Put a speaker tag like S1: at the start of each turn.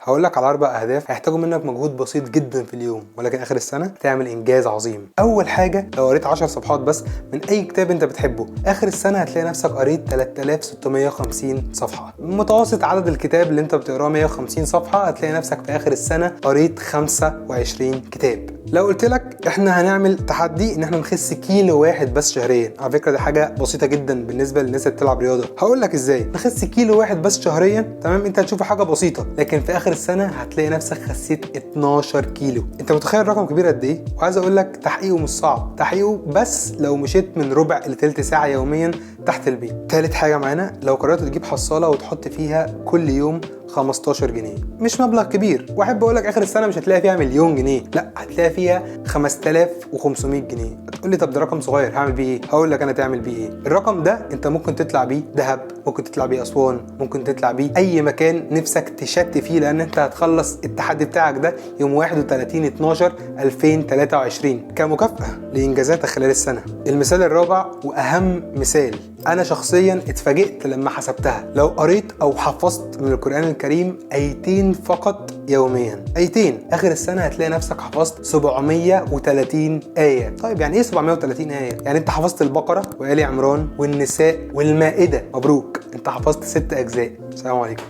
S1: هقول لك على 4 اهداف هيحتاجوا منك مجهود بسيط جدا في اليوم، ولكن اخر السنه تعمل انجاز عظيم. اول حاجه، لو قريت 10 صفحات بس من اي كتاب انت بتحبه، اخر السنه هتلاقي نفسك قريت 3650 صفحه. متوسط عدد الكتاب اللي انت بتقراه 150 صفحه، هتلاقي نفسك في اخر السنه قريت 25 كتاب. لو قلت لك احنا هنعمل تحدي ان احنا نخس كيلو واحد بس شهريا، على فكره دي حاجه بسيطه جدا بالنسبه للناس اللي بتلعب رياضه، هقول لك ازاي نخس كيلو واحد بس شهريا. تمام، انت هتشوفه حاجه بسيطه، لكن في اخر السنه هتلاقي نفسك خسيت 12 كيلو. انت متخيل رقم كبير قد ايه؟ وعايز اقول لك تحقيقه مش صعب، تحقيقه بس لو مشيت من ربع لتلت ساعه يوميا تحت البيت. تالت حاجه معانا، لو قررت تجيب حصاله وتحط فيها كل يوم 15 جنيه، مش مبلغ كبير، واحب اقول لك اخر السنه مش هتلاقي فيها مليون جنيه، لا هتلاقي فيها 5500 جنيه. هتقول لي طب ده رقم صغير هعمل بيه ايه؟ هقول لك انا تعمل بيه ايه. الرقم ده انت ممكن تطلع بيه دهب، ممكن تطلع بيه اسوان، ممكن تطلع بيه اي مكان نفسك تشت فيه، لان انت هتخلص التحدي بتاعك ده يوم 31/12/2023 كمكافاه لانجازاتك خلال السنه. المثال الرابع واهم مثال، انا شخصيا اتفاجئت لما حسبتها. لو قريت او حفظت من القرآن الكريم ايتين فقط يوميا، ايتين، اخر السنه هتلاقي نفسك حفظت 730 ايه. طيب يعني ايه 730 ايه؟ يعني انت حفظت البقره وآل عمران والنساء والمائده. مبروك، انت حفظت 6 اجزاء. السلام عليكم.